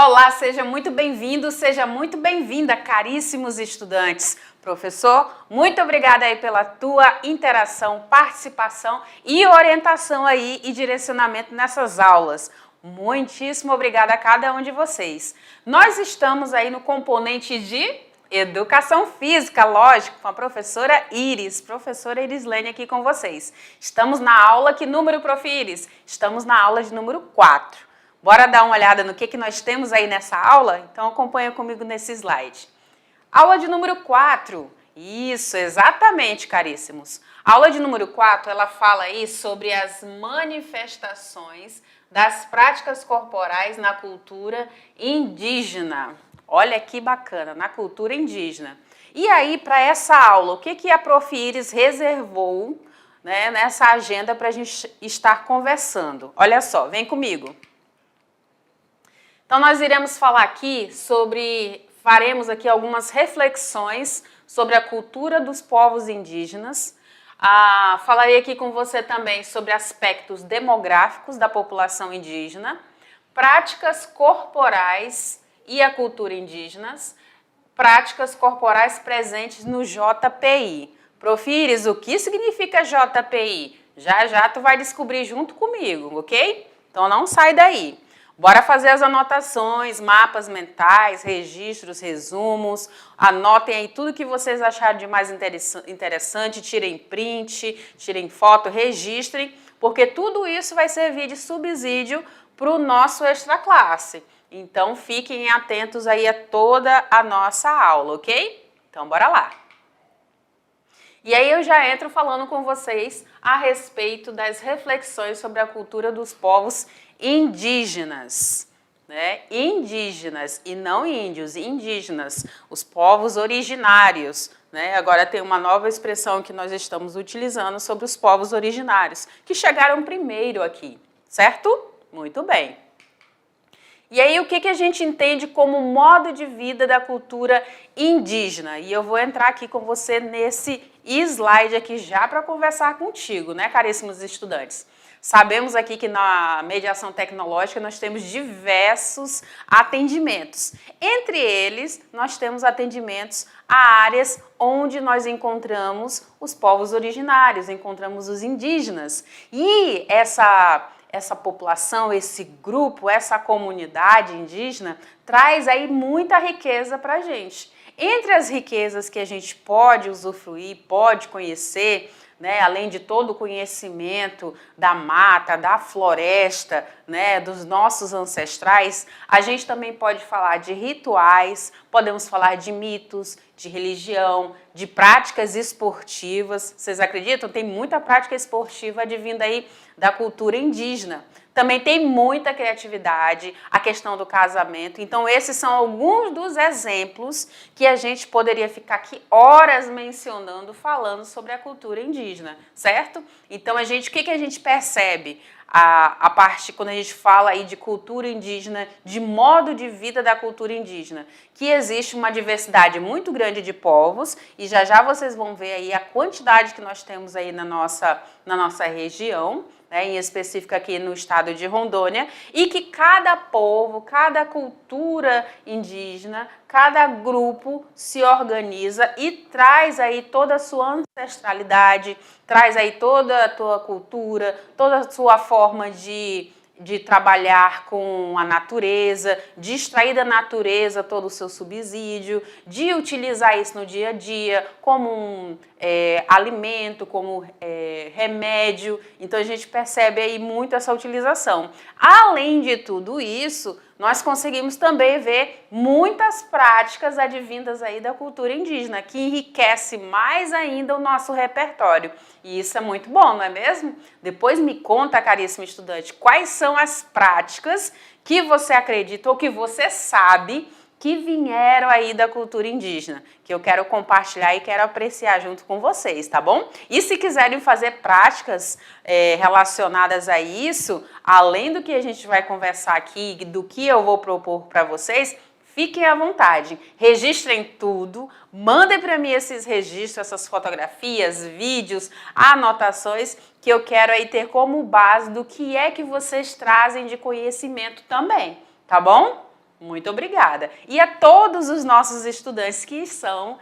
Olá, seja muito bem-vindo, seja muito bem-vinda, caríssimos estudantes. Professor, muito obrigada aí pela tua interação, participação e orientação aí e direcionamento nessas aulas. Muitíssimo obrigada a cada um de vocês. Nós estamos aí no componente de Educação Física, lógico, com a professora Irislene aqui com vocês. Estamos na aula, que número, Prof. Iris? Estamos na aula de número 4. Bora dar uma olhada no que nós temos aí nessa aula? Então acompanha comigo nesse slide. Aula de número 4. Isso, exatamente, caríssimos. A aula de número 4, ela fala aí sobre as manifestações das práticas corporais na cultura indígena. Olha que bacana, na cultura indígena. E aí, para essa aula, o que a Prof. Iris reservou, né, nessa agenda para a gente estar conversando? Olha só, vem comigo. Então, nós iremos falar aqui faremos aqui algumas reflexões sobre a cultura dos povos indígenas. Falarei aqui com você também sobre aspectos demográficos da população indígena, práticas corporais e a cultura indígenas, práticas corporais presentes no JPI. Prof. Iris, o que significa JPI? Já tu vai descobrir junto comigo, ok? Então não sai daí. Bora fazer as anotações, mapas mentais, registros, resumos. Anotem aí tudo que vocês acharem de mais interessante, tirem print, tirem foto, registrem, porque tudo isso vai servir de subsídio para o nosso extra classe. Então fiquem atentos aí a toda a nossa aula, ok? Então bora lá. E aí eu já entro falando com vocês a respeito das reflexões sobre a cultura dos povos indígenas, né? Indígenas e não índios, indígenas, os povos originários, né? Agora tem uma nova expressão que nós estamos utilizando sobre os povos originários, que chegaram primeiro aqui, certo? Muito bem. E aí o que a gente entende como modo de vida da cultura indígena? E eu vou entrar aqui com você nesse slide aqui já para conversar contigo, né, caríssimos estudantes? Sabemos aqui que na mediação tecnológica nós temos diversos atendimentos. Entre eles, nós temos atendimentos a áreas onde nós encontramos os povos originários, encontramos os indígenas. E essa população, esse grupo, essa comunidade indígena traz aí muita riqueza para a gente. Entre as riquezas que a gente pode usufruir, pode conhecer, né, além de todo o conhecimento da mata, da floresta, né, dos nossos ancestrais, a gente também pode falar de rituais, podemos falar de mitos, de religião, de práticas esportivas. Vocês acreditam? Tem muita prática esportiva advinda aí da cultura indígena. Também tem muita criatividade, a questão do casamento. Então, esses são alguns dos exemplos que a gente poderia ficar aqui horas mencionando, falando sobre a cultura indígena, certo? Então, o que a gente percebe? A parte, quando a gente fala aí de cultura indígena, de modo de vida da cultura indígena, que existe uma diversidade muito grande de povos, e já vocês vão ver aí a quantidade que nós temos aí na nossa região, né, em específico aqui no estado de Rondônia, e que cada povo, cada cultura indígena, cada grupo se organiza e traz aí toda a sua ancestralidade, traz aí toda a tua cultura, toda a sua forma de trabalhar com a natureza, de extrair da natureza todo o seu subsídio, de utilizar isso no dia a dia como um alimento, como remédio. Então a gente percebe aí muito essa utilização. Além de tudo isso, nós conseguimos também ver muitas práticas advindas aí da cultura indígena, que enriquece mais ainda o nosso repertório. E isso é muito bom, não é mesmo? Depois me conta, caríssimo estudante, quais são as práticas que você acredita ou que você sabe que vieram aí da cultura indígena, que eu quero compartilhar e quero apreciar junto com vocês, tá bom? E se quiserem fazer práticas relacionadas a isso, além do que a gente vai conversar aqui, do que eu vou propor para vocês, fiquem à vontade, registrem tudo, mandem para mim esses registros, essas fotografias, vídeos, anotações, que eu quero aí ter como base do que é que vocês trazem de conhecimento também, tá bom? Muito obrigada. E a todos os nossos estudantes que são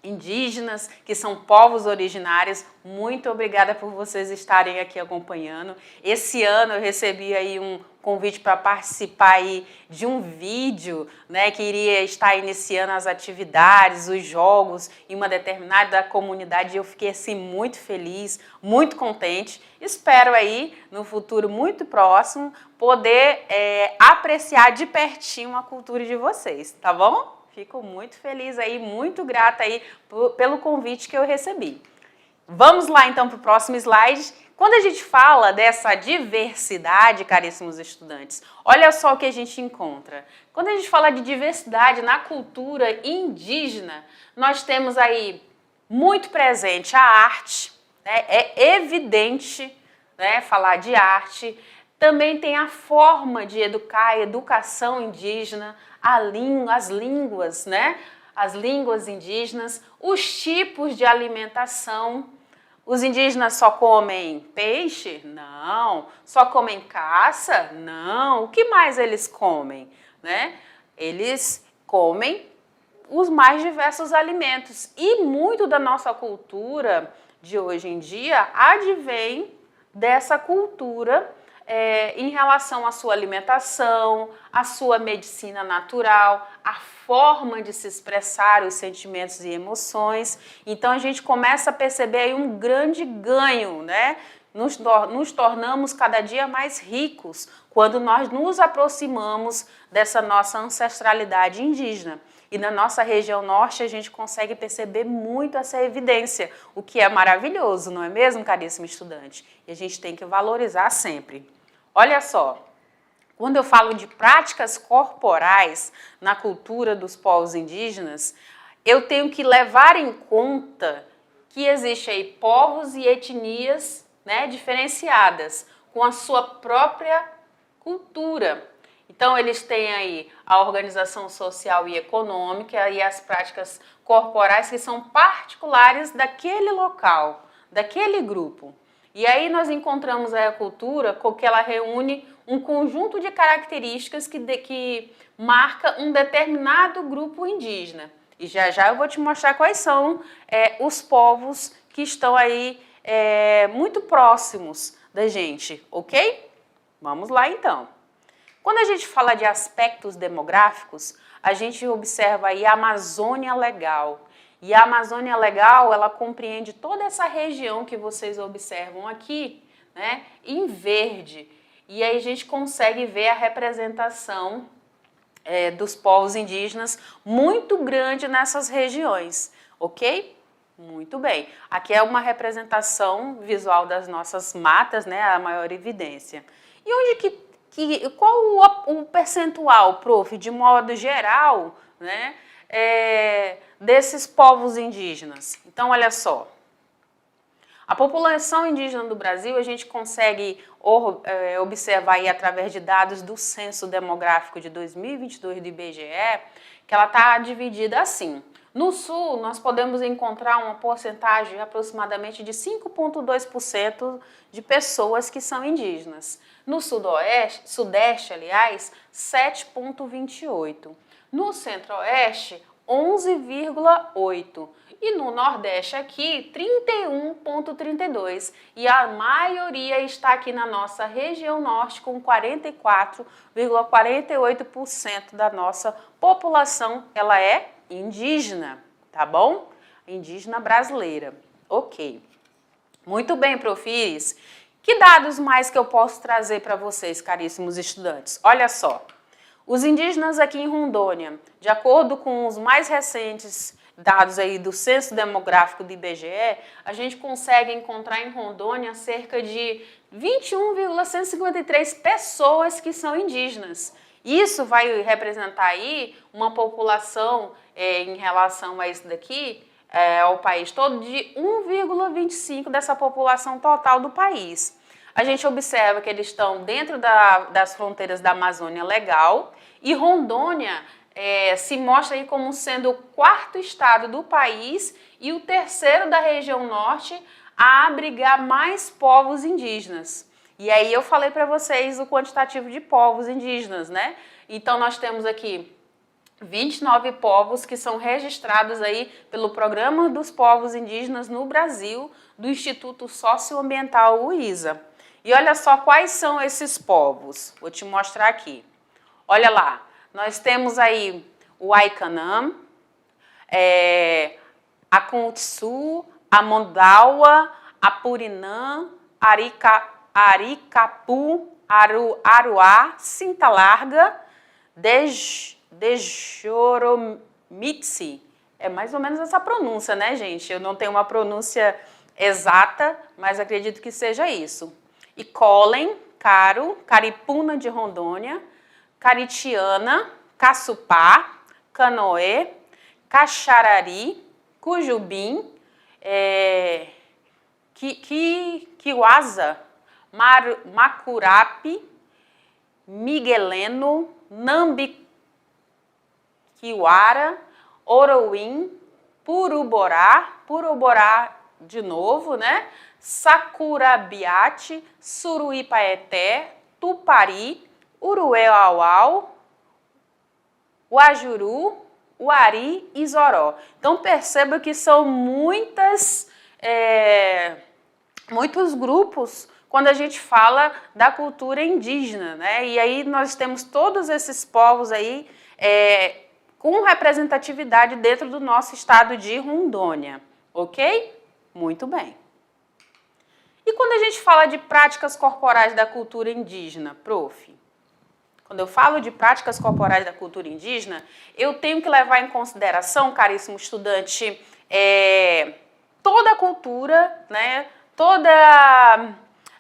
indígenas, que são povos originários, muito obrigada por vocês estarem aqui acompanhando. Esse ano eu recebi aí um convite para participar aí de um vídeo, né, que iria estar iniciando as atividades, os jogos em uma determinada comunidade, e eu fiquei assim muito feliz, muito contente. Espero aí no futuro muito próximo poder apreciar de pertinho a cultura de vocês, tá bom? Fico muito feliz aí, muito grata aí pelo convite que eu recebi. Vamos lá então para o próximo slide. Quando a gente fala dessa diversidade, caríssimos estudantes, olha só o que a gente encontra. Quando a gente fala de diversidade na cultura indígena, nós temos aí muito presente a arte, né? É evidente, né, falar de arte. Também tem a forma de educar, a educação indígena, as línguas, né? As línguas indígenas, os tipos de alimentação. Os indígenas só comem peixe? Não. Só comem caça? Não. O que mais eles comem, né? Eles comem os mais diversos alimentos. E muito da nossa cultura de hoje em dia advém dessa cultura em relação à sua alimentação, à sua medicina natural, a forma de se expressar os sentimentos e emoções. Então a gente começa a perceber aí um grande ganho, né? Nos tornamos cada dia mais ricos quando nós nos aproximamos dessa nossa ancestralidade indígena. E na nossa região norte a gente consegue perceber muito essa evidência, o que é maravilhoso, não é mesmo, caríssimo estudante? E a gente tem que valorizar sempre. Olha só, quando eu falo de práticas corporais na cultura dos povos indígenas, eu tenho que levar em conta que existe aí povos e etnias, né, diferenciadas, com a sua própria cultura. Então, eles têm aí a organização social e econômica e as práticas corporais que são particulares daquele local, daquele grupo. E aí nós encontramos aí a cultura que ela reúne um conjunto de características que marca um determinado grupo indígena. E já já eu vou te mostrar quais são os povos que estão aí muito próximos da gente, ok? Vamos lá então. Quando a gente fala de aspectos demográficos, a gente observa aí a Amazônia Legal. E a Amazônia Legal, ela compreende toda essa região que vocês observam aqui, né, em verde. E aí a gente consegue ver a representação dos povos indígenas muito grande nessas regiões, ok? Muito bem. Aqui é uma representação visual das nossas matas, né, a maior evidência. E onde qual o percentual, prof, de modo geral, né, desses povos indígenas? Então, olha só. A população indígena do Brasil, a gente consegue observar aí através de dados do Censo Demográfico de 2022 do IBGE, que ela está dividida assim. No Sul, nós podemos encontrar uma porcentagem aproximadamente de 5,2% de pessoas que são indígenas. No Sudeste, aliás, 7,28%. No Centro-Oeste, 11,8%. E no Nordeste aqui, 31,32%. E a maioria está aqui na nossa região norte, com 44,48% da nossa população, ela é indígena, tá bom? Indígena brasileira. Ok. Muito bem, profis. Que dados mais que eu posso trazer para vocês, caríssimos estudantes? Olha só. Os indígenas aqui em Rondônia, de acordo com os mais recentes dados aí do Censo Demográfico do IBGE, a gente consegue encontrar em Rondônia cerca de 21,153 pessoas que são indígenas. Isso vai representar aí uma população, em relação a isso daqui, ao país todo, de 1,25% dessa população total do país. A gente observa que eles estão dentro das fronteiras da Amazônia Legal e Rondônia se mostra aí como sendo o quarto estado do país e o terceiro da região norte a abrigar mais povos indígenas. E aí eu falei para vocês o quantitativo de povos indígenas, né? Então nós temos aqui 29 povos que são registrados aí pelo Programa dos Povos Indígenas no Brasil, do Instituto Socioambiental UISA. E olha só quais são esses povos, vou te mostrar aqui. Olha lá, nós temos aí o Aikanam, a Kuntsu, a Mondawa, a Purinã, Aricapu, Aruá, Cinta Larga, Dejoromitsi. É mais ou menos essa pronúncia, né, gente? Eu não tenho uma pronúncia exata, mas acredito que seja isso. E Colen, Caro, Caripuna de Rondônia, Caritiana, Caçupá, Canoê, Caxarari, Cujubim, Kiwasa, Macurape, Migueleno, Nambiquiwara, Orouim, Puruborá de novo, né? Sacurabiate, Suruípaeté, Tupari, Uruê-Auau, Uajuru, Uari e Zoró. Então perceba que são muitos grupos quando a gente fala da cultura indígena, né? E aí nós temos todos esses povos aí com representatividade dentro do nosso estado de Rondônia, ok? Muito bem. E quando a gente fala de práticas corporais da cultura indígena, prof? Quando eu falo de práticas corporais da cultura indígena, eu tenho que levar em consideração, caríssimo estudante, toda a cultura, né? Todas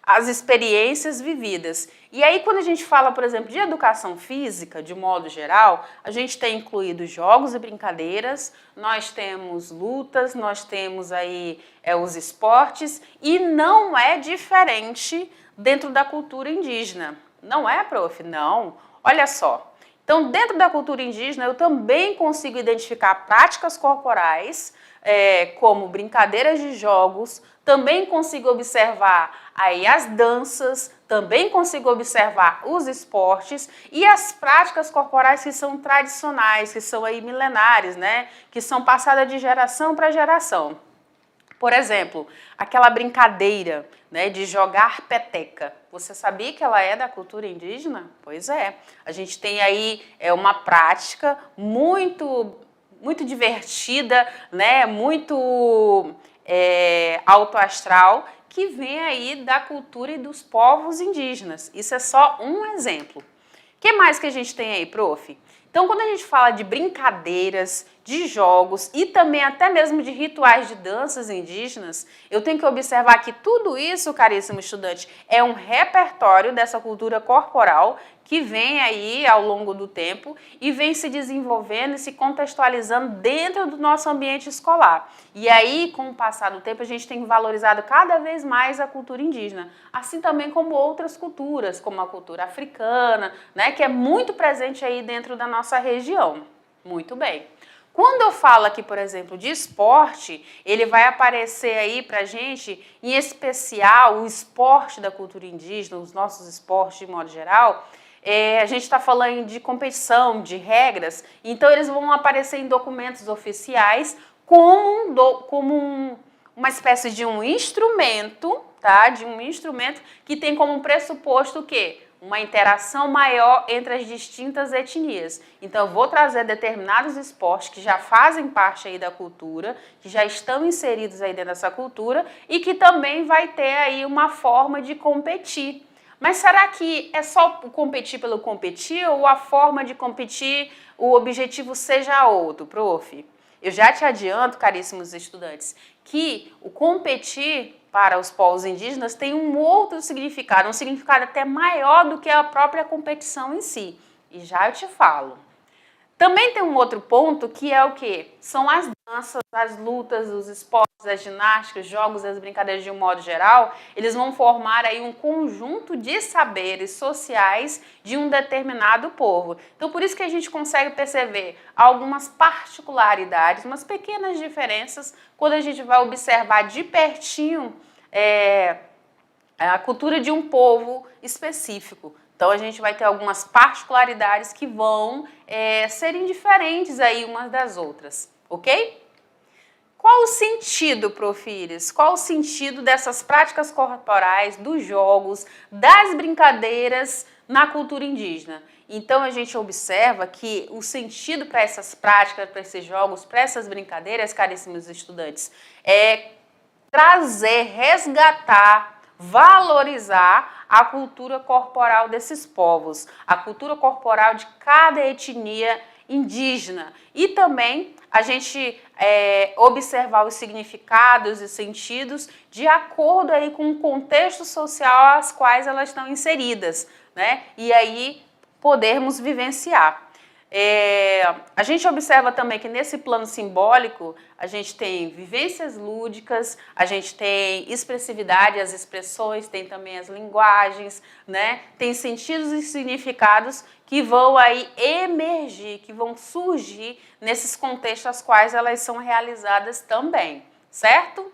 as experiências vividas. E aí, quando a gente fala, por exemplo, de educação física, de modo geral, a gente tem incluído jogos e brincadeiras, nós temos lutas, nós temos aí os esportes, e não é diferente dentro da cultura indígena. Não é, prof? Não. Olha só. Então, dentro da cultura indígena, eu também consigo identificar práticas corporais, como brincadeiras de jogos, também consigo observar aí as danças, também consigo observar os esportes e as práticas corporais que são tradicionais, que são aí milenares, né? Que são passadas de geração para geração. Por exemplo, aquela brincadeira, né, de jogar peteca. Você sabia que ela é da cultura indígena? Pois é. A gente tem aí uma prática muito divertida, né, muito autoastral, que vem aí da cultura e dos povos indígenas. Isso é só um exemplo. O que mais que a gente tem aí, prof? Então, quando a gente fala de brincadeiras, de jogos e também até mesmo de rituais de danças indígenas, eu tenho que observar que tudo isso, caríssimo estudante, é um repertório dessa cultura corporal que vem aí ao longo do tempo e vem se desenvolvendo e se contextualizando dentro do nosso ambiente escolar. E aí, com o passar do tempo, a gente tem valorizado cada vez mais a cultura indígena, assim também como outras culturas, como a cultura africana, né, que é muito presente aí dentro da nossa região. Muito bem. Quando eu falo aqui, por exemplo, de esporte, ele vai aparecer aí pra gente, em especial, o esporte da cultura indígena, os nossos esportes de modo geral. A gente está falando de competição, de regras, então eles vão aparecer em documentos oficiais como uma espécie de um instrumento, tá? De um instrumento que tem como pressuposto o quê? Uma interação maior entre as distintas etnias. Então, eu vou trazer determinados esportes que já fazem parte aí da cultura, que já estão inseridos aí dentro dessa cultura e que também vai ter aí uma forma de competir. Mas será que é só competir pelo competir ou a forma de competir, o objetivo seja outro, prof? Eu já te adianto, caríssimos estudantes, que o competir para os povos indígenas tem um outro significado, um significado até maior do que a própria competição em si. E já eu te falo. Também tem um outro ponto que é o quê? São as danças, as lutas, os esportes, as ginásticas, os jogos, as brincadeiras de um modo geral, eles vão formar aí um conjunto de saberes sociais de um determinado povo. Então, por isso que a gente consegue perceber algumas particularidades, umas pequenas diferenças, quando a gente vai observar de pertinho a cultura de um povo específico. Então a gente vai ter algumas particularidades que vão serem diferentes aí umas das outras, ok? Qual o sentido, Profires? Qual o sentido dessas práticas corporais, dos jogos, das brincadeiras na cultura indígena? Então a gente observa que o sentido para essas práticas, para esses jogos, para essas brincadeiras, caríssimos estudantes, é trazer, resgatar, valorizar a cultura corporal desses povos, a cultura corporal de cada etnia indígena e também a gente observar os significados e sentidos de acordo aí com o contexto social às quais elas estão inseridas, né? E aí podermos vivenciar. A gente observa também que nesse plano simbólico a gente tem vivências lúdicas, a gente tem expressividade, as expressões, tem também as linguagens, né? Tem sentidos e significados que vão aí emergir, que vão surgir nesses contextos aos quais elas são realizadas também, certo?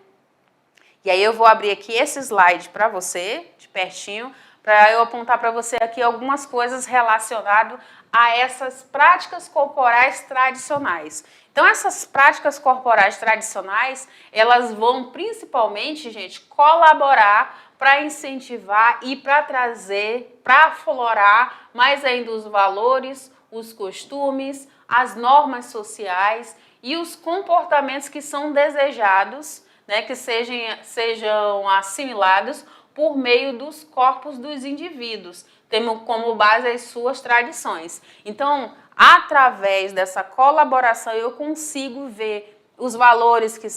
E aí eu vou abrir aqui esse slide para você, de pertinho, para eu apontar para você aqui algumas coisas relacionadas a essas práticas corporais tradicionais. Então, essas práticas corporais tradicionais, elas vão principalmente, gente, colaborar para incentivar e para trazer, para aflorar mais ainda os valores, os costumes, as normas sociais e os comportamentos que são desejados, né, que sejam assimilados por meio dos corpos dos indivíduos, tendo como base as suas tradições. Então, através dessa colaboração, eu consigo ver os valores que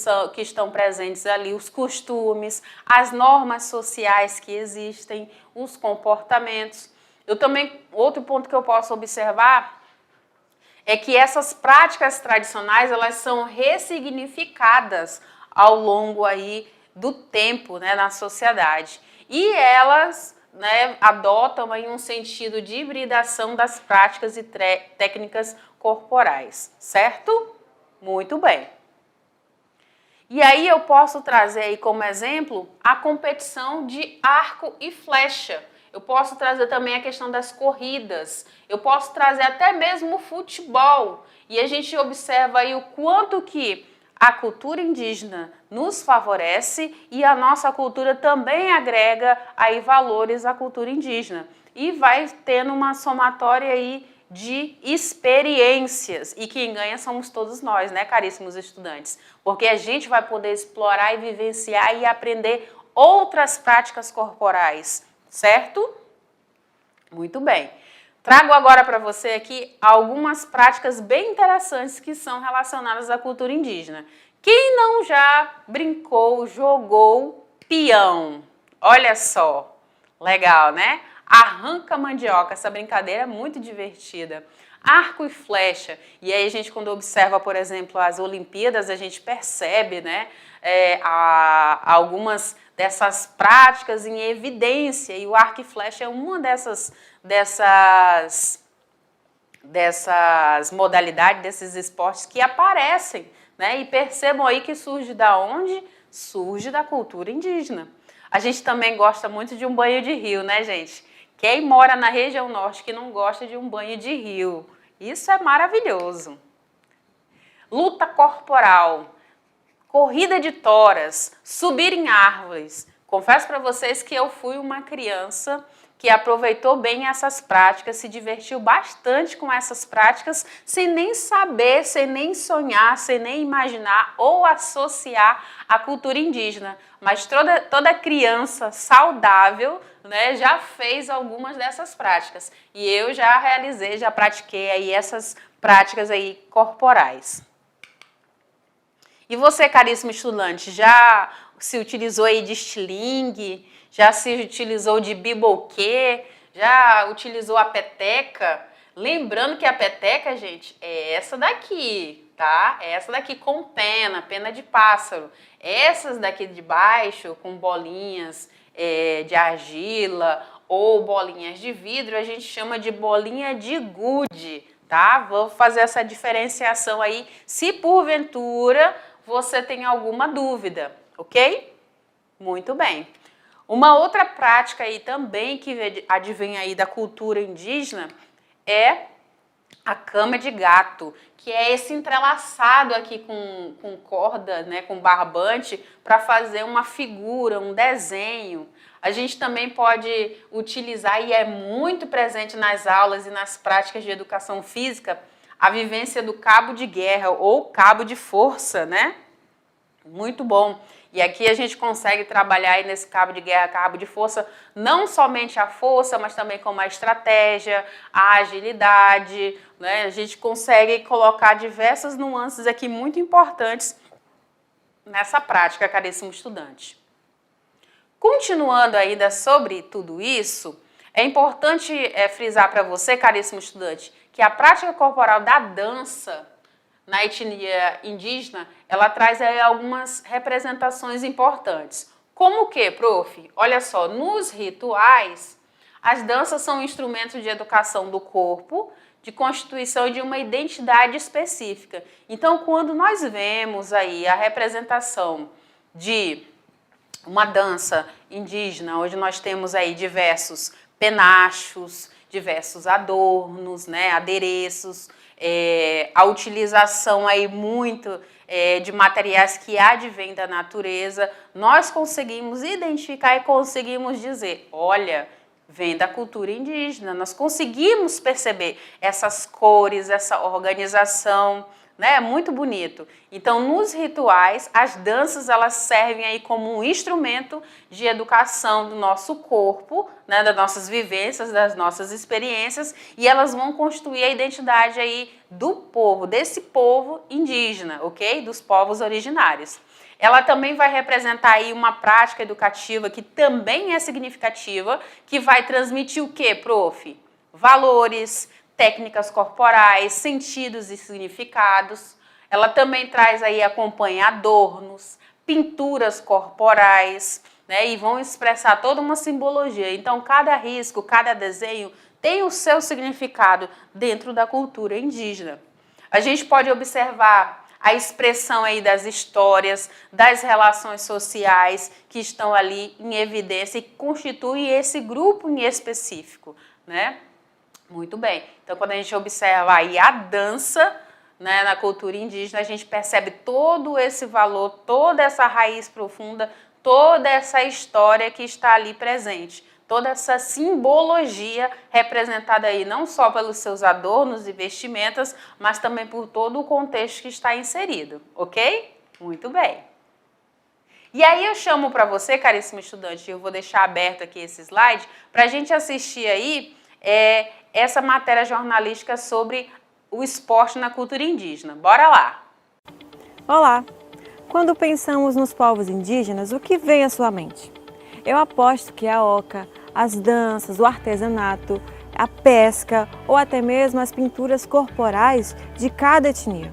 estão presentes ali, os costumes, as normas sociais que existem, os comportamentos. Eu também, outro ponto que eu posso observar é que essas práticas tradicionais, elas são ressignificadas ao longo aí do tempo, né, na sociedade. E elas, né, adotam aí um sentido de hibridação das práticas e técnicas corporais, certo? Muito bem. E aí eu posso trazer aí como exemplo a competição de arco e flecha. Eu posso trazer também a questão das corridas. Eu posso trazer até mesmo o futebol. E a gente observa aí o quanto que a cultura indígena nos favorece e a nossa cultura também agrega aí valores à cultura indígena. E vai tendo uma somatória aí de experiências. E quem ganha somos todos nós, né, caríssimos estudantes? Porque a gente vai poder explorar e vivenciar e aprender outras práticas corporais, certo? Muito bem. Trago agora para você aqui algumas práticas bem interessantes que são relacionadas à cultura indígena. Quem não já brincou, jogou peão? Olha só, legal, né? Arranca mandioca, essa brincadeira é muito divertida. Arco e flecha, e aí a gente quando observa, por exemplo, as Olimpíadas, a gente percebe, né, algumas dessas práticas em evidência, e o arco e flecha é uma dessas modalidades, desses esportes que aparecem, né? E percebam aí que surge da onde? Surge da cultura indígena. A gente também gosta muito de um banho de rio, né, gente? Quem mora na região norte que não gosta de um banho de rio? Isso é maravilhoso. Luta corporal, corrida de toras, subir em árvores. Confesso para vocês que eu fui uma criança que aproveitou bem essas práticas, se divertiu bastante com essas práticas, sem nem saber, sem nem sonhar, sem nem imaginar ou associar a cultura indígena. Mas toda criança saudável, né, já fez algumas dessas práticas. E eu já realizei, já pratiquei aí essas práticas aí corporais. E você, caríssimo estudante, já se utilizou aí de estilingue? Já se utilizou de biboquê? Já utilizou a peteca? Lembrando que a peteca, gente, é essa daqui, tá? É essa daqui com pena de pássaro. Essas daqui de baixo, com bolinhas de argila ou bolinhas de vidro, a gente chama de bolinha de gude, tá? Vou fazer essa diferenciação aí, se porventura você tem alguma dúvida, ok? Muito bem. Uma outra prática aí também que advém aí da cultura indígena é a cama de gato, que é esse entrelaçado aqui com corda, né, com barbante, para fazer uma figura, um desenho. A gente também pode utilizar, e é muito presente nas aulas e nas práticas de educação física, a vivência do cabo de guerra ou cabo de força, né? Muito bom. E aqui a gente consegue trabalhar aí nesse cabo de guerra, cabo de força, não somente a força, mas também como a estratégia, a agilidade, né? A gente consegue colocar diversas nuances aqui muito importantes nessa prática, caríssimo estudante. Continuando ainda sobre tudo isso, é importante frisar para você, caríssimo estudante, que a prática corporal da dança na etnia indígena, ela traz aí algumas representações importantes. Como o que, prof? Olha só, nos rituais, as danças são instrumentos de educação do corpo, de constituição de uma identidade específica. Então, quando nós vemos aí a representação de uma dança indígena, onde nós temos aí diversos penachos, diversos adornos, né, adereços, a utilização aí muito de materiais que advêm da natureza, nós conseguimos identificar e conseguimos dizer, olha, vem da cultura indígena, nós conseguimos perceber essas cores, essa organização, né? Muito bonito. Então, nos rituais, as danças elas servem aí como um instrumento de educação do nosso corpo, né? Das nossas vivências, das nossas experiências, e elas vão constituir a identidade aí do povo, desse povo indígena, ok? Dos povos originários. Ela também vai representar aí uma prática educativa que também é significativa, que vai transmitir o quê, prof? Valores, técnicas corporais, sentidos e significados. Ela também traz aí, acompanha adornos, pinturas corporais, né, e vão expressar toda uma simbologia. Então, cada risco, cada desenho tem o seu significado dentro da cultura indígena. A gente pode observar a expressão aí das histórias, das relações sociais que estão ali em evidência e que constituem esse grupo em específico, né? Muito bem. Então, quando a gente observa aí a dança, né, na cultura indígena, a gente percebe todo esse valor, toda essa raiz profunda, toda essa história que está ali presente. Toda essa simbologia representada aí não só pelos seus adornos e vestimentas, mas também por todo o contexto que está inserido, ok? Muito bem. E aí eu chamo para você, caríssimo estudante, eu vou deixar aberto aqui esse slide, para a gente assistir aí essa matéria jornalística sobre o esporte na cultura indígena. Bora lá! Olá! Quando pensamos nos povos indígenas, o que vem à sua mente? Eu aposto que a oca, as danças, o artesanato, a pesca ou até mesmo as pinturas corporais de cada etnia.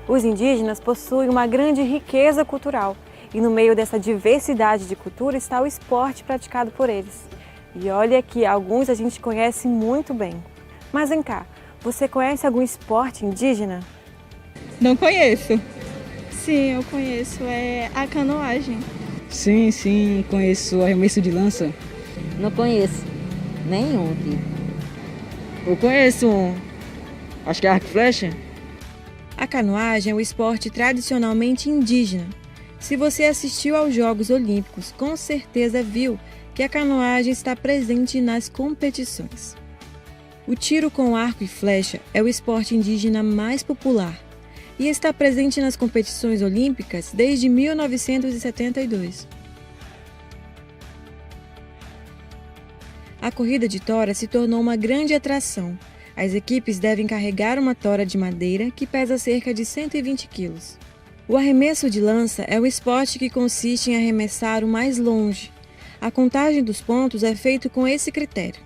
Os indígenas possuem uma grande riqueza cultural e no meio dessa diversidade de cultura está o esporte praticado por eles. E olha que alguns a gente conhece muito bem. Mas vem cá, você conhece algum esporte indígena? Não conheço. Sim, eu conheço. É a canoagem. Sim, conheço arremesso de lança. Não conheço nenhum aqui. Eu conheço acho que é arco e flecha. A canoagem é um esporte tradicionalmente indígena. Se você assistiu aos Jogos Olímpicos, com certeza viu que a canoagem está presente nas competições. O tiro com arco e flecha é o esporte indígena mais popular e está presente nas competições olímpicas desde 1972. A corrida de tora se tornou uma grande atração. As equipes devem carregar uma tora de madeira que pesa cerca de 120 quilos. O arremesso de lança é o esporte que consiste em arremessar o mais longe. A contagem dos pontos é feita com esse critério.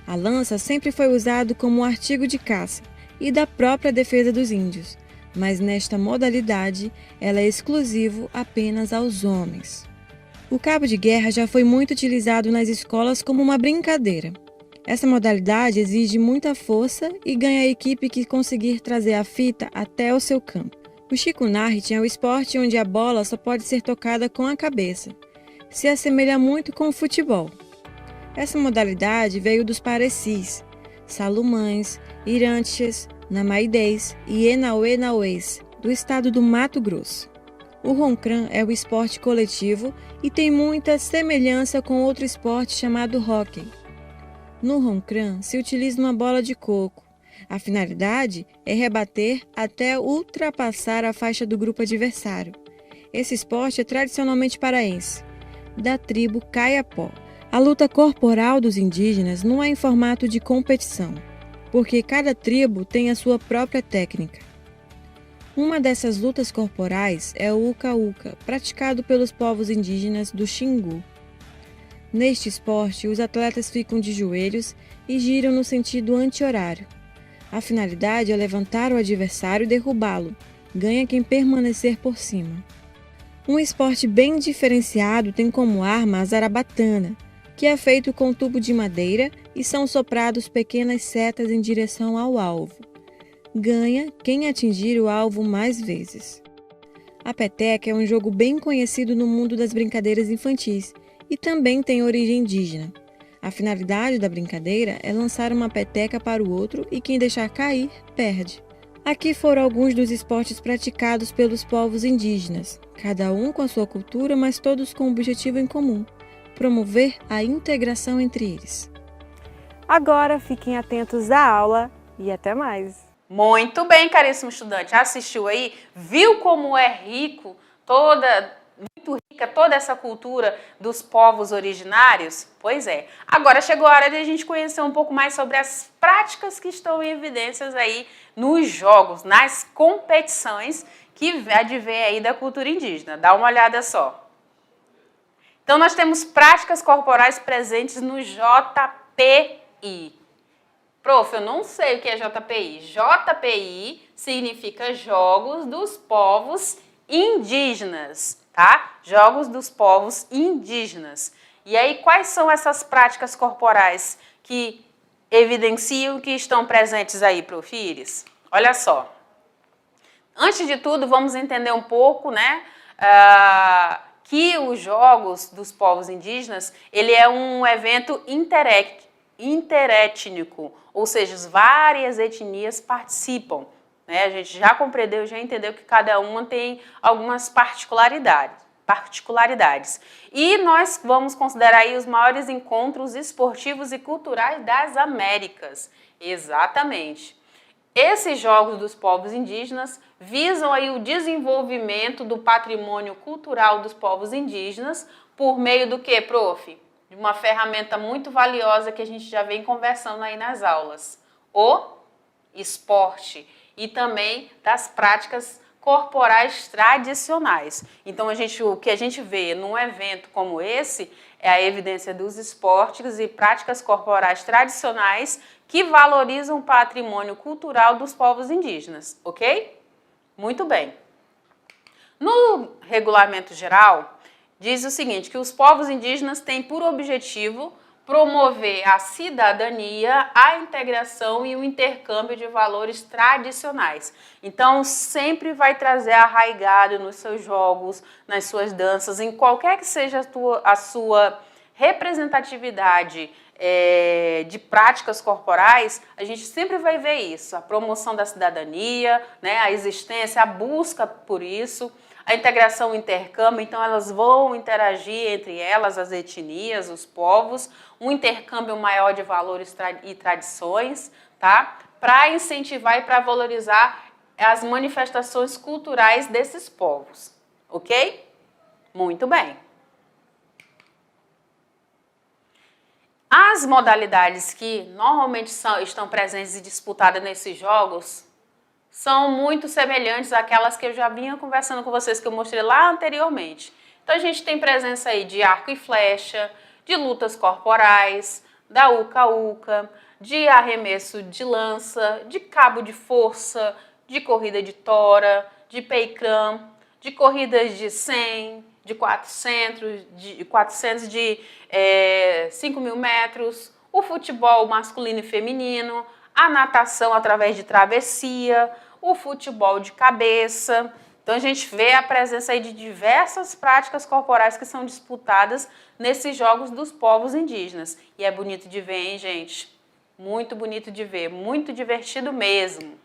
A lança sempre foi usada como um artigo de caça e da própria defesa dos índios, mas nesta modalidade ela é exclusivo apenas aos homens. O cabo de guerra já foi muito utilizado nas escolas como uma brincadeira. Essa modalidade exige muita força e ganha a equipe que conseguir trazer a fita até o seu campo. O Chico Narrit é o esporte onde a bola só pode ser tocada com a cabeça. se assemelha muito com o futebol. Essa modalidade veio dos parecis, salumães, iranches, namaidês e enauê-nauês, do estado do Mato Grosso. O roncran é o esporte coletivo e tem muita semelhança com outro esporte chamado hóquei. No roncran se utiliza uma bola de coco. A finalidade é rebater até ultrapassar a faixa do grupo adversário. Esse esporte é tradicionalmente paraense, da tribo Kayapó. A luta corporal dos indígenas não é em formato de competição, porque cada tribo tem a sua própria técnica. Uma dessas lutas corporais é o uca-uca, praticado pelos povos indígenas do Xingu. Neste esporte, os atletas ficam de joelhos e giram no sentido anti-horário. A finalidade é levantar o adversário e derrubá-lo. Ganha quem permanecer por cima. Um esporte bem diferenciado tem como arma a zarabatana, que é feito com tubo de madeira e são soprados pequenas setas em direção ao alvo. Ganha quem atingir o alvo mais vezes. A peteca é um jogo bem conhecido no mundo das brincadeiras infantis e também tem origem indígena. A finalidade da brincadeira é lançar uma peteca para o outro e quem deixar cair, perde. Aqui foram alguns dos esportes praticados pelos povos indígenas, cada um com a sua cultura, mas todos com um objetivo em comum: promover a integração entre eles. Agora fiquem atentos à aula e até mais! Muito bem, caríssimo estudante. Assistiu aí? Viu como é rico muito rica toda essa cultura dos povos originários? Pois é. Agora chegou a hora de a gente conhecer um pouco mais sobre as práticas que estão em evidências aí nos jogos, nas competições que advém aí da cultura indígena. Dá uma olhada só. Então nós temos práticas corporais presentes no JPI. Prof, eu não sei o que é JPI. JPI significa Jogos dos Povos Indígenas, tá? Jogos dos Povos Indígenas. E aí, quais são essas práticas corporais que evidenciam que estão presentes aí, Prof. Iris? Olha só. Antes de tudo, vamos entender um pouco, né, que os Jogos dos Povos Indígenas, ele é um evento interétnico, ou seja, várias etnias participam. Né? A gente já compreendeu, já entendeu que cada uma tem algumas particularidades. E nós vamos considerar aí os maiores encontros esportivos e culturais das Américas. Exatamente. Esses Jogos dos Povos Indígenas visam aí o desenvolvimento do patrimônio cultural dos povos indígenas por meio do que, prof? De uma ferramenta muito valiosa que a gente já vem conversando aí nas aulas, o esporte, e também das práticas corporais tradicionais. Então, o que a gente vê num evento como esse é a evidência dos esportes e práticas corporais tradicionais que valorizam o patrimônio cultural dos povos indígenas, ok? Muito bem. No regulamento geral, diz o seguinte, que os povos indígenas têm por objetivo promover a cidadania, a integração e o intercâmbio de valores tradicionais. Então, sempre vai trazer arraigado nos seus jogos, nas suas danças, em qualquer que seja a sua representatividade de práticas corporais, a gente sempre vai ver isso, a promoção da cidadania, né, a existência, a busca por isso, a integração e o intercâmbio, então elas vão interagir entre elas, as etnias, os povos, um intercâmbio maior de valores e tradições, tá? Para incentivar e para valorizar as manifestações culturais desses povos, ok? Muito bem. As modalidades que normalmente estão presentes e disputadas nesses jogos são muito semelhantes àquelas que eu já vinha conversando com vocês, que eu mostrei lá anteriormente. Então a gente tem presença aí de arco e flecha, de lutas corporais, da uca-uca, de arremesso de lança, de cabo de força, de corrida de tora, de peicrã, de corridas de 100, de 400, de 5.000 metros, o futebol masculino e feminino, a natação através de travessia, o futebol de cabeça. Então, a gente vê a presença aí de diversas práticas corporais que são disputadas nesses jogos dos povos indígenas. E é bonito de ver, hein, gente? Muito bonito de ver, muito divertido mesmo.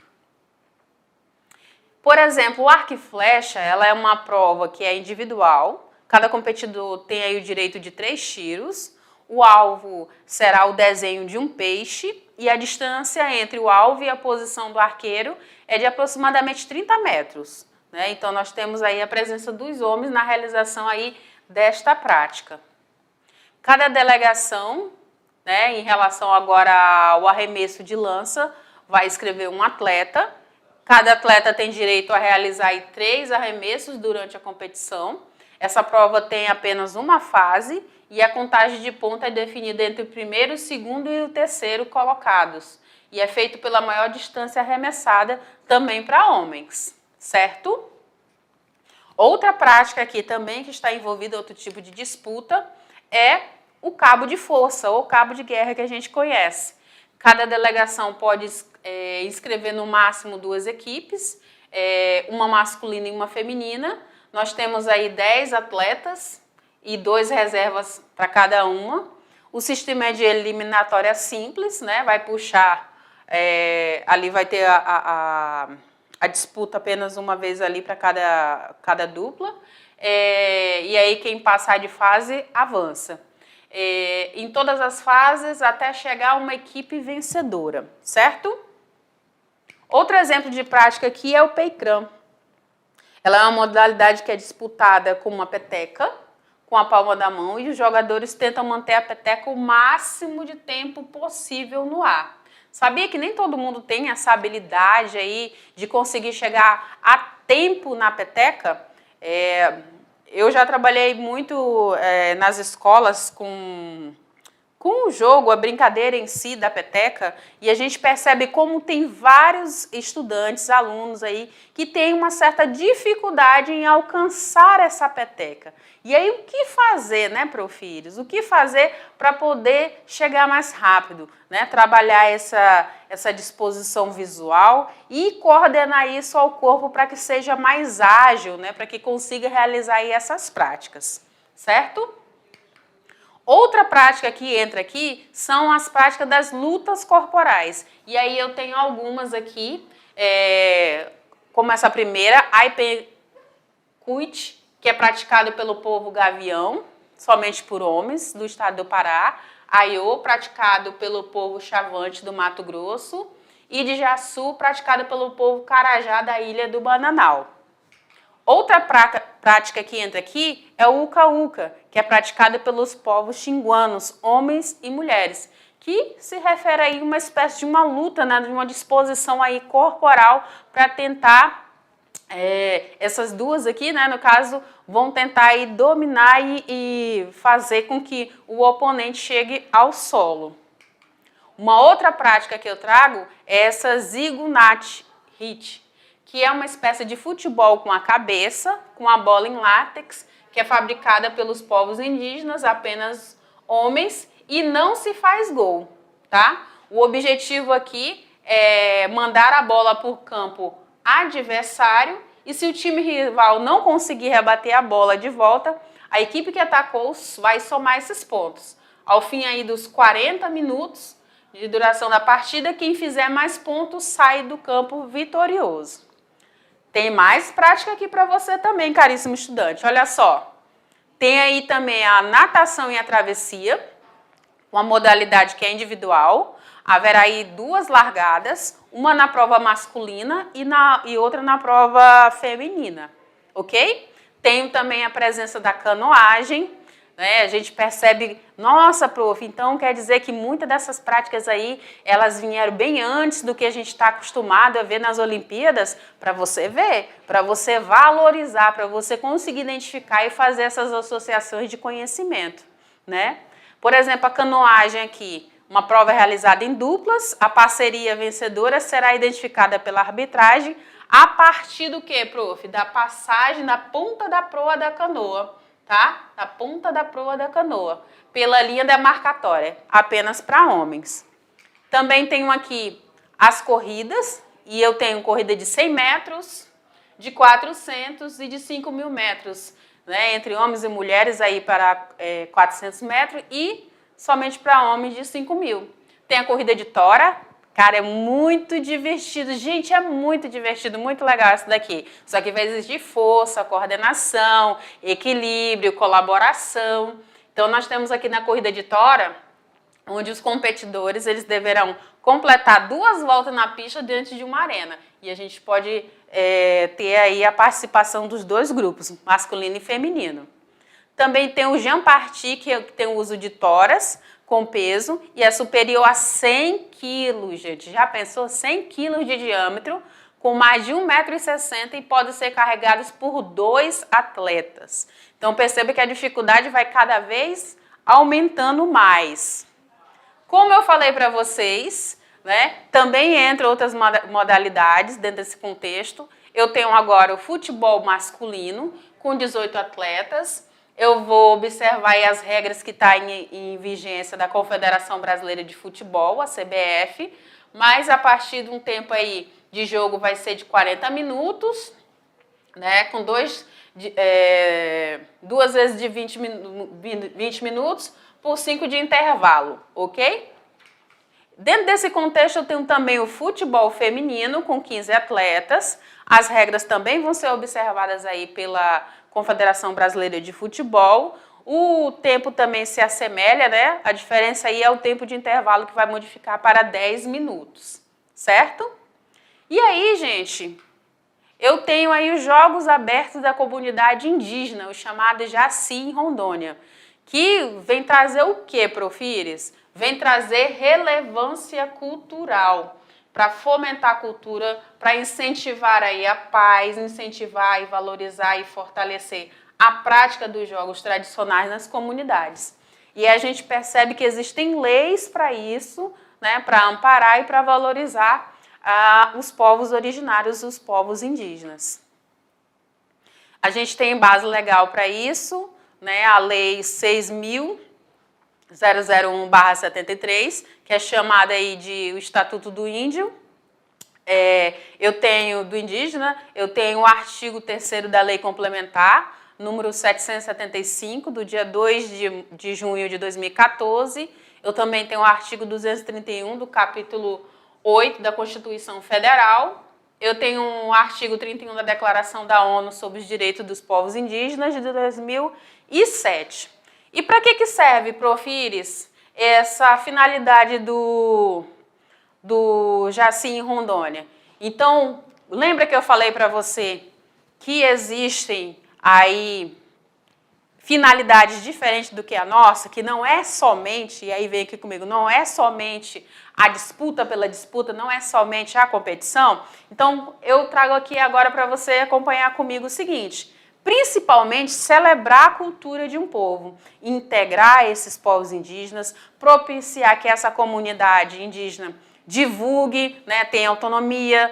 Por exemplo, o arco e flecha, ela é uma prova que é individual. Cada competidor tem aí o direito de 3 tiros. O alvo será o desenho de um peixe e a distância entre o alvo e a posição do arqueiro é de aproximadamente 30 metros. Né? Então, nós temos aí a presença dos homens na realização aí desta prática. Cada delegação, né, em relação agora ao arremesso de lança, vai escrever um atleta. Cada atleta tem direito a realizar aí 3 arremessos durante a competição. Essa prova tem apenas uma fase e a contagem de ponto é definida entre o primeiro, o segundo e o terceiro colocados. E é feito pela maior distância arremessada também para homens, certo? Outra prática aqui também que está envolvida em outro tipo de disputa é o cabo de força ou cabo de guerra que a gente conhece. Cada delegação pode inscrever no máximo 2 equipes, uma masculina e uma feminina. Nós temos aí 10 atletas e 2 reservas para cada uma. O sistema é de eliminatória simples, né? Vai puxar, ali vai ter a disputa apenas uma vez ali para cada dupla. E aí quem passar de fase avança. Em todas as fases até chegar a uma equipe vencedora, certo? Outro exemplo de prática aqui é o peicrã. Ela é uma modalidade que é disputada com uma peteca, com a palma da mão, e os jogadores tentam manter a peteca o máximo de tempo possível no ar. Sabia que nem todo mundo tem essa habilidade aí de conseguir chegar a tempo na peteca? Eu já trabalhei muito nas escolas com o jogo, a brincadeira em si da peteca, e a gente percebe como tem vários estudantes, alunos aí, que têm uma certa dificuldade em alcançar essa peteca. E aí o que fazer, né, profilhos? O que fazer para poder chegar mais rápido, né? Trabalhar essa disposição visual e coordenar isso ao corpo para que seja mais ágil, né? Para que consiga realizar aí essas práticas, certo? Outra prática que entra aqui são as práticas das lutas corporais. E aí eu tenho algumas aqui, como essa primeira, Aipecuit, que é praticado pelo povo gavião, somente por homens, do estado do Pará. Aiô, praticado pelo povo Chavante, do Mato Grosso. E de Jaçu, praticado pelo povo Carajá, da ilha do Bananal. Outra prática que entra aqui é o uca-uca, que é praticada pelos povos xinguanos, homens e mulheres, que se refere aí a uma espécie de uma luta, né, de uma disposição aí corporal para tentar, essas duas aqui, né, no caso, vão tentar aí dominar e fazer com que o oponente chegue ao solo. Uma outra prática que eu trago é essa zigunat hit, que é uma espécie de futebol com a cabeça, com a bola em látex, que é fabricada pelos povos indígenas, apenas homens, e não se faz gol, tá? O objetivo aqui é mandar a bola para o campo adversário, e se o time rival não conseguir rebater a bola de volta, a equipe que atacou vai somar esses pontos. Ao fim aí dos 40 minutos de duração da partida, quem fizer mais pontos sai do campo vitorioso. Tem mais prática aqui para você também, caríssimo estudante. Olha só, tem aí também a natação e a travessia, uma modalidade que é individual. Haverá aí 2 largadas, uma na prova masculina e outra na prova feminina, ok? Tem também a presença da canoagem, né? A gente percebe, nossa, prof, então quer dizer que muitas dessas práticas aí, elas vieram bem antes do que a gente está acostumado a ver nas Olimpíadas, para você ver, para você valorizar, para você conseguir identificar e fazer essas associações de conhecimento, né? Por exemplo, a canoagem aqui, uma prova realizada em duplas, a parceria vencedora será identificada pela arbitragem a partir do quê, prof? Da passagem da ponta da proa da canoa, tá? Da ponta da proa da canoa, pela linha demarcatória, apenas para homens. Também tenho aqui as corridas, e eu tenho corrida de 100 metros, de 400 e de 5.000 metros, né, entre homens e mulheres aí para 400 metros e somente para homens de 5.000. Tem a corrida de tora, cara, é muito divertido, gente, é muito divertido, muito legal essa daqui. Só que vai exigir força, coordenação, equilíbrio, colaboração. Então nós temos aqui na corrida de tora, onde os competidores eles deverão completar 2 voltas na pista diante de uma arena. E a gente pode ter aí a participação dos 2 grupos, masculino e feminino. Também tem o jump party, que tem o uso de toras com peso e é superior a 100 quilos, gente. Já pensou? 100 quilos de diâmetro, com mais de 1,60 m e podem ser carregados por 2 atletas. Então perceba que a dificuldade vai cada vez aumentando mais. Como eu falei para vocês, né, também entram outras modalidades dentro desse contexto. Eu tenho agora o futebol masculino, com 18 atletas. Eu vou observar aí as regras que estão em vigência da Confederação Brasileira de Futebol, a CBF, mas a partir de um tempo aí de jogo vai ser de 40 minutos, né, com 2 vezes de 20 minutos por 5 de intervalo, ok? Dentro desse contexto, eu tenho também o futebol feminino, com 15 atletas. As regras também vão ser observadas aí pela Confederação Brasileira de Futebol. O tempo também se assemelha, né? A diferença aí é o tempo de intervalo, que vai modificar para 10 minutos, certo? E aí, gente, eu tenho aí os Jogos Abertos da Comunidade Indígena, o chamado Jaci em Rondônia, que vem trazer o quê, Profires? Vem trazer relevância cultural, para fomentar a cultura, para incentivar aí a paz, incentivar e valorizar e fortalecer a prática dos jogos tradicionais nas comunidades. E a gente percebe que existem leis para isso, né, para amparar e para valorizar os povos originários, os povos indígenas. A gente tem base legal para isso, né, a Lei 6.001/73, que é chamada aí de o Estatuto do Índio. Eu tenho do indígena, eu tenho o artigo 3º da Lei Complementar, número 775, do dia 2 de junho de 2014. Eu também tenho o artigo 231 do capítulo 8 da Constituição Federal. Eu tenho o artigo 31 da Declaração da ONU sobre os Direitos dos Povos Indígenas de 2007. E para que serve, Profires, essa finalidade do Jaci em Rondônia? Então, lembra que eu falei para você que existem aí finalidades diferentes do que a nossa, que não é somente, e aí vem aqui comigo, não é somente a disputa pela disputa, não é somente a competição? Então, eu trago aqui agora para você acompanhar comigo o seguinte: principalmente celebrar a cultura de um povo, integrar esses povos indígenas, propiciar que essa comunidade indígena divulgue, né, tenha autonomia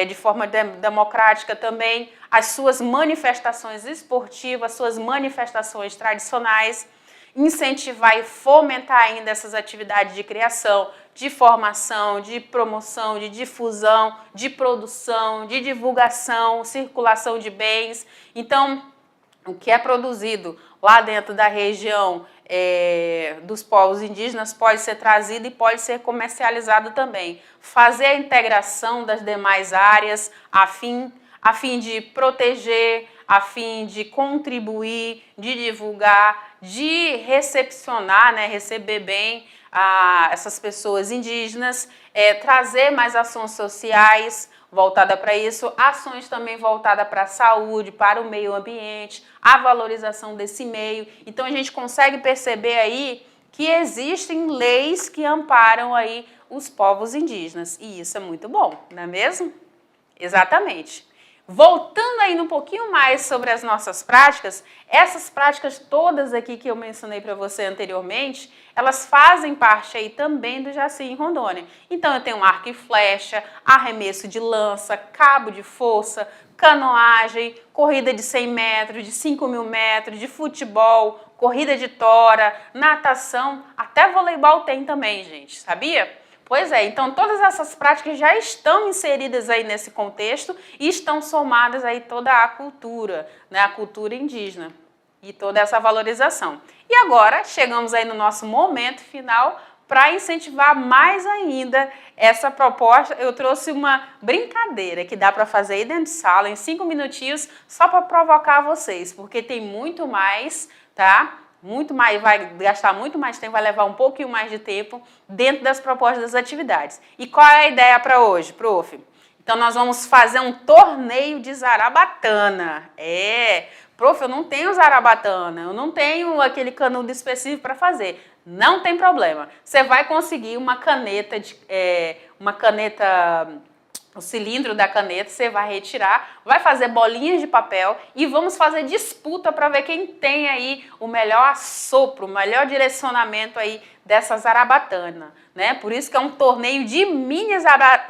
de forma democrática também, as suas manifestações esportivas, suas manifestações tradicionais, incentivar e fomentar ainda essas atividades de criação, de formação, de promoção, de difusão, de produção, de divulgação, circulação de bens. Então, o que é produzido lá dentro da região dos povos indígenas pode ser trazido e pode ser comercializado também. Fazer a integração das demais áreas a fim de proteger, a fim de contribuir, de divulgar, de recepcionar, né, receber bem essas pessoas indígenas, trazer mais ações sociais voltada para isso, ações também voltadas para a saúde, para o meio ambiente, a valorização desse meio. Então a gente consegue perceber aí que existem leis que amparam aí os povos indígenas, e isso é muito bom, não é mesmo? Exatamente. Voltando ainda um pouquinho mais sobre as nossas práticas, essas práticas todas aqui que eu mencionei para você anteriormente, elas fazem parte aí também do Jaci em Rondônia. Então eu tenho arco e flecha, arremesso de lança, cabo de força, canoagem, corrida de 100 metros, de 5.000 metros, de futebol, corrida de tora, natação, até voleibol tem também, gente, sabia? Pois é, então todas essas práticas já estão inseridas aí nesse contexto e estão somadas aí toda a cultura, né, a cultura indígena e toda essa valorização. E agora chegamos aí no nosso momento final para incentivar mais ainda essa proposta. Eu trouxe uma brincadeira que dá para fazer aí dentro de sala em 5 minutinhos só para provocar vocês, porque tem muito mais, tá? Muito mais, vai gastar muito mais tempo, vai levar um pouquinho mais de tempo dentro das propostas das atividades. E qual é a ideia para hoje, prof? Então nós vamos fazer um torneio de zarabatana. Prof, eu não tenho zarabatana, eu não tenho aquele canudo específico para fazer. Não tem problema. Você vai conseguir uma caneta, o cilindro da caneta, você vai retirar, vai fazer bolinhas de papel e vamos fazer disputa para ver quem tem aí o melhor assopro, o melhor direcionamento aí dessa zarabatana, né? Por isso que é um torneio de mini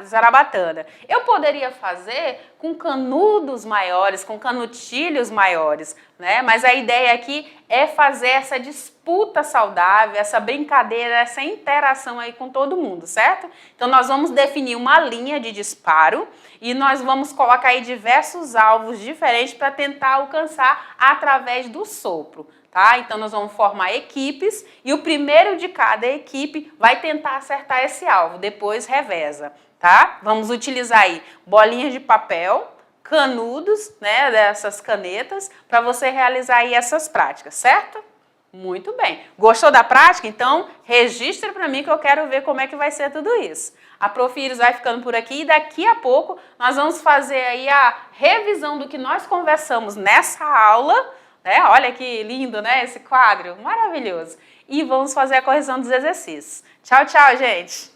zarabatana. Eu poderia fazer com canudos maiores, com canutilhos maiores, né? Mas a ideia aqui é fazer essa disputa saudável, essa brincadeira, essa interação aí com todo mundo, certo? Então nós vamos definir uma linha de disparo e nós vamos colocar aí diversos alvos diferentes para tentar alcançar através do sopro. Tá? Então nós vamos formar equipes e o primeiro de cada equipe vai tentar acertar esse alvo, depois reveza, tá? Vamos utilizar aí bolinhas de papel, canudos, né, dessas canetas, para você realizar aí essas práticas, certo? Muito bem. Gostou da prática? Então registre para mim que eu quero ver como é que vai ser tudo isso. A Prof. Iris vai ficando por aqui e daqui a pouco nós vamos fazer aí a revisão do que nós conversamos nessa aula. Olha que lindo, né? Esse quadro maravilhoso. E vamos fazer a correção dos exercícios. Tchau, tchau, gente!